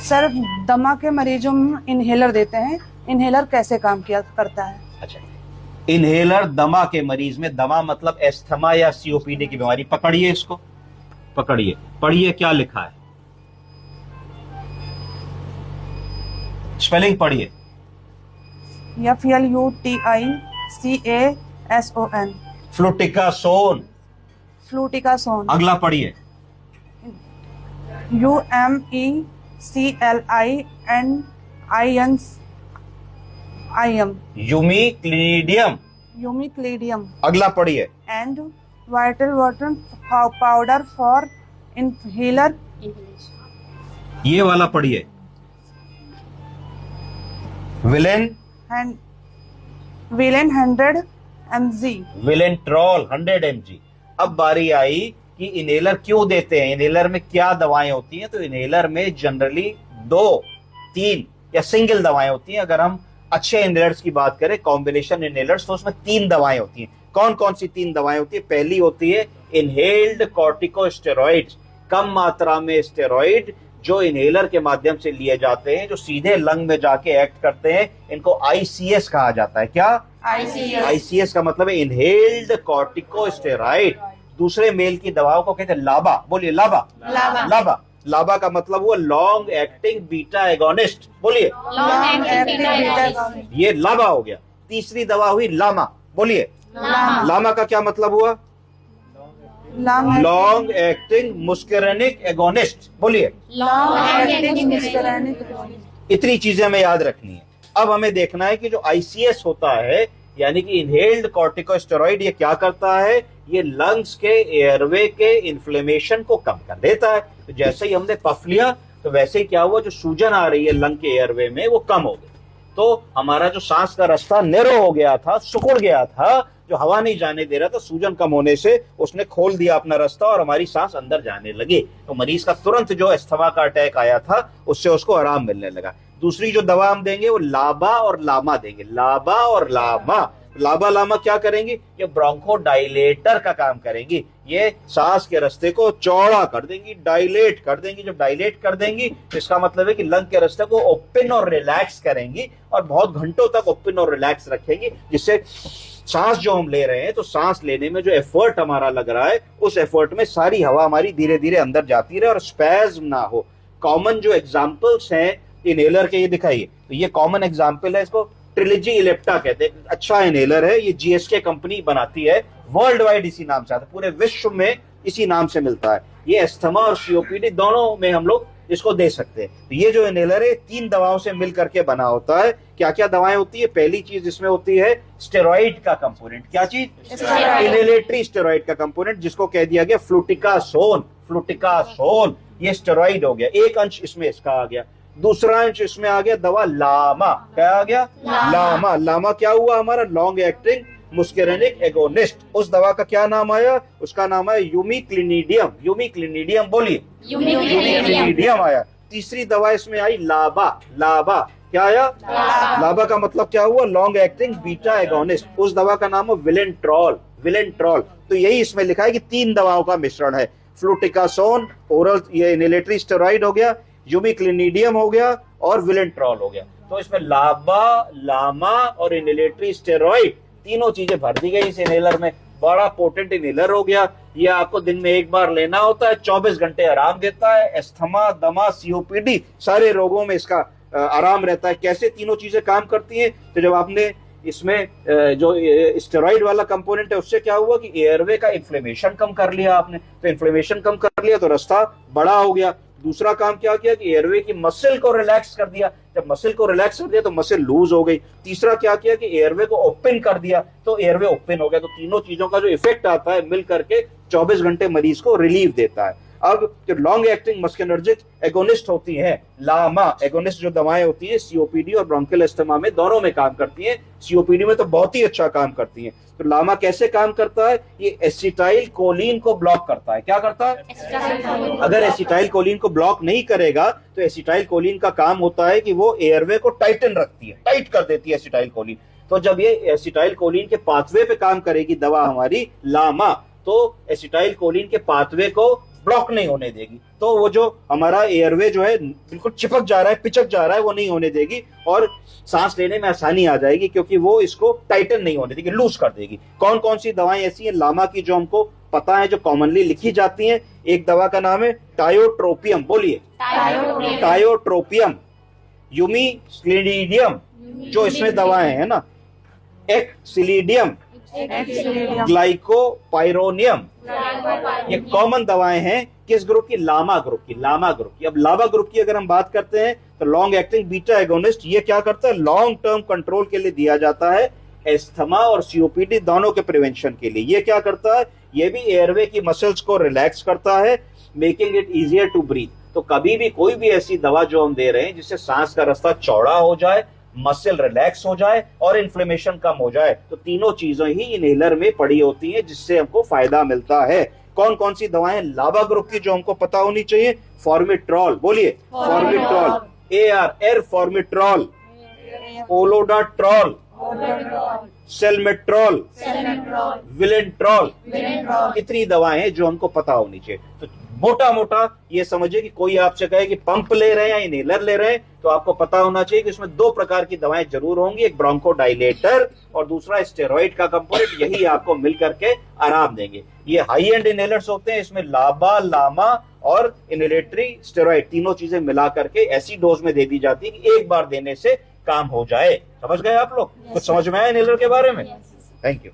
Sir दमा के मरीजों में इनहेलर देते हैं, इनहेलर कैसे काम किया करता है? अच्छा, इनहेलर दमा के मरीज में, दमा मतलब एस्थमा या सीओपीडी की बीमारी। पकड़िए इसको, पकड़िए, पढ़िए क्या लिखा है, स्पेलिंग पढ़िए। FLUTICASON, fluticasone. फ्लूटिकासोन। अगला पढ़िए। UMECLINIM, यूमीक्लिनिडियम। यूमिक्लिडियम। अगला पढ़िए। And vital water powder for inhaler, ये वाला पढ़िए, विलेन, विलेन 100 mg, विलेंट्रॉल 100 mg। अब बारी आई कि इनहेलर क्यों देते हैं, इनहेलर में क्या दवाएं होती हैं। तो इनहेलर में जनरली 2, 3 या सिंगल दवाएं होती हैं। अगर हम अच्छे इनहेलर्स की बात करें, कॉम्बिनेशन इनहेलर्स, तो उसमें 3 दवाएं होती हैं। कौन कौन सी 3 दवाएं होती है? पहली होती है इनहेल्ड कॉर्टिकोस्टेरॉइड्स, कम मात्रा में स्टेरॉइड जो इनहेलर के माध्यम से लिए जाते हैं, जो सीधे लंग में जाके एक्ट करते हैं। इनको आईसीएस कहा जाता है। क्या? आईसीएस का मतलब है इनहेल्ड कॉर्टिकोस्टेरॉइड। दूसरे मेल की दवाओं को कहते हैं लाबा। बोलिए लाबा। लाबा, लाबा का मतलब हुआ लॉन्ग एक्टिंग बीटा एगोनिस्ट। बोलिए, ये लाबा हो गया। तीसरी दवा हुई लामा। बोलिए, लामा का क्या मतलब हुआ? Long acting muscarinic agonist. बोलिए, इतनी चीजें हमें याद रखनी है। अब हमें देखना है कि जो आईसीएस होता है, यानी कि इनहेल्ड कॉर्टिकोस्टेरॉइड, ये क्या करता है? ये लंग्स के एयरवे के इन्फ्लेमेशन को कम कर देता है। तो जैसे ही हमने पफ लिया, तो वैसे ही क्या हुआ, जो सूजन आ रही है लंग के एयरवे में, वो कम हो गई। तो हमारा जो सांस का रास्ता नैरो हो गया था, सिकुड़ गया था, जो हवा नहीं जाने दे रहा था, सूजन कम होने से उसने खोल दिया अपना रास्ता और हमारी सांस अंदर जाने लगी। तो मरीज का तुरंत जो अस्थमा का अटैक आया था, उससे उसको आराम मिलने लगा। दूसरी जो दवा हम देंगे वो लाबा और लामा देंगे। लाबा और लामा, लाबा लामा क्या करेंगी? ये ब्रोंको डायलेटर का काम करेंगी। ये सांस के रास्ते को चौड़ा कर देंगी, डायलेट कर देंगी। जब डायलेट कर देंगी तो इसका मतलब है कि लंग के रास्ते को ओपन और रिलैक्स करेंगी और बहुत घंटों तक ओपन और रिलैक्स रखेंगी, जिससे सांस जो हम ले रहे हैं, तो सांस लेने में जो एफर्ट हमारा लग रहा है, उस एफर्ट में सारी हवा हमारी धीरे धीरे अंदर जाती रहे और स्पैज्म ना हो। कॉमन जो एग्जाम्पल्स हैं इनहेलर के, ये दिखाइए। तो ये कॉमन एग्जाम्पल है, इसको ट्रिलॉजी इलेप्टा कहते हैं। अच्छा इनहेलर है, ये जीएसके कंपनी बनाती है। वर्ल्ड वाइड इसी नाम से आता है, पूरे विश्व में इसी नाम से मिलता है। ये अस्थमा और सीओपीडी दोनों में हम लोग इसको दे सकते हैं। तो ये जो इनहेलर है 3 दवाओं से मिल करके बना होता है। क्या क्या दवाएं होती है? पहली चीज इसमें होती है स्टेरॉइड का कंपोनेंट। क्या चीज? इनहेलेटरी स्टेरॉइड का कंपोनेंट, जिसको कह दिया गया फ्लूटिकासोन। फ्लूटिकासोन ये स्टेरॉइड हो गया, एक अंश इसमें इसका आ गया। दूसरा अंश इसमें आ गया दवा लामा। क्या आ गया? लामा। लामा क्या हुआ हमारा? Long acting muscarinic agonist. उस दवा का क्या नाम आया? उसका नाम है यूमीक्लिनिडियम। यूमीक्लिनिडियम, बोलिए, यूमीक्लिनिडियम आया। तीसरी दवा इसमें आई लाबा। लाबा क्या आया? लाबा का मतलब क्या हुआ? Long acting beta agonist. उस दवा का नाम है विलेंट्रॉल। विलेंट्रॉल। तो यही इसमें लिखा है कि 3 दवाओं का मिश्रण है। फ्लूटिकासोन ओरल, ये इनहेलेटरी स्टेरॉइड हो गया, यूमीक्लिनिडियम हो गया और विलेंट्रॉल हो गया। तो इसमें लाबा, लामा और इनहेलेटरी स्टेरॉइड तीनों चीजें भर दी गई इस इनहेलर में। बड़ा पोटेंट इनहेलर हो गया। ये आपको दिन में एक बार लेना होता है, 24 घंटे आराम देता है। अस्थमा, दमा, सीओपीडी सारे रोगों में इसका आराम रहता है। कैसे तीनों चीजें काम करती हैं? तो जब आपने इसमें जो स्टेरॉइड वाला कंपोनेंट है, उससे क्या हुआ कि एयरवे का इन्फ्लेमेशन कम कर लिया आपने। तो इन्फ्लेमेशन कम कर लिया तो रास्ता बड़ा हो गया। दूसरा काम क्या किया कि एयरवे की मसल को रिलैक्स कर दिया। जब मसल को रिलैक्स कर दिया तो मसल लूज हो गई। तीसरा क्या किया कि एयरवे को ओपन कर दिया, तो एयरवे ओपन हो गया। तो तीनों चीजों का जो इफेक्ट आता है मिल करके 24 घंटे मरीज को रिलीफ देता है। अब जो लॉन्ग एक्टिंग मस्किनर्जिक एगोनिस्ट होती हैं, लामा एगोनिस्ट जो दवाएं होती हैं, सीओपीडी और ब्रोंकियल अस्थमा में दोनों में काम करती हैं। सीओपीडी में तो बहुत ही अच्छा काम करती हैं। तो लामा कैसे काम करता है? ये एसिटाइल कोलिन को ब्लॉक करता है। क्या करता है? अगर एसिटाइल कोलिन को ब्लॉक नहीं करेगा तो एसिटाइल कोलिन का काम होता है कि वो एयरवे को टाइटन रखती है, टाइट कर देती है एसिटाइल कोलिन। तो जब ये एसिटाइल कोलिन के पाथवे पे काम करेगी दवा हमारी लामा, तो एसिटाइल कोलिन के पाथवे को ब्लॉक नहीं होने देगी। तो वो जो हमारा एयरवे जो है बिल्कुल चिपक जा रहा है, पिचक जा रहा है, वो नहीं होने देगी और सांस लेने में आसानी आ जाएगी, क्योंकि वो इसको टाइटन नहीं होने देगी, लूज कर देगी। कौन कौन सी दवाएं ऐसी हैं लामा की जो हमको पता है, जो कॉमनली लिखी जाती हैं? एक दवा का नाम है टायोट्रोपियम, बोलिए टायोट्रोपियम। यूमीस्लिडियम, जो इसमें दवाएं है ना, एक्सिलिडियम, ग्लाइकोपाइरोनियम, ये कॉमन दवाएं हैं किस ग्रुप की? लामा ग्रुप की। लामा ग्रुप की। अब लामा ग्रुप की अगर हम बात करते हैं तो लॉन्ग एक्टिंग बीटा एगोनिस्ट, ये क्या करता है? लॉन्ग टर्म कंट्रोल के लिए दिया जाता है, एस्थमा और सीओपीडी दोनों के प्रिवेंशन के लिए। ये क्या करता है? ये भी एयरवे की मसल्स को रिलैक्स करता है, making it easier to breathe. तो कभी भी कोई भी ऐसी दवा जो हम दे रहे हैं जिससे सांस का रास्ता चौड़ा हो जाए, मसल रिलैक्स हो जाए और इन्फ्लेमेशन कम हो जाए, तो तीनों चीजें ही इनहेलर में पड़ी होती हैं, जिससे हमको फायदा मिलता है। कौन कौन सी दवाएं लावा ग्रुप की जो हमको पता होनी चाहिए? फॉर्मिट्रॉल, बोलिए फॉर्मिट्रॉल, एयर फॉर्मिट्रॉल, ओलोडाट्रॉल, सेलमेट्रॉल, विलेंट्रॉल, इतनी दवाएं हैं जो हमको पता होनी चाहिए। तो मोटा मोटा ये समझिए कि कोई आपसे कहे कि पंप ले रहे हैं या इनहेलर ले रहे हैं, तो आपको पता होना चाहिए कि इसमें दो प्रकार की दवाएं जरूर होंगी, एक ब्रोंकोडाइलेटर और दूसरा स्टेरॉइड का कंपोनेंट। यही आपको मिल करके आराम देंगे। ये हाई एंड इनहेलर्स होते हैं, इसमें लाबा, लामा और इनहेलेटरी स्टेरॉइड तीनों चीजें मिला करके ऐसी डोज में दे दी जाती है कि एक बार देने से काम हो जाए। समझ गए आप लोग? कुछ समझ में आया इनहेलर के बारे में? Thank you.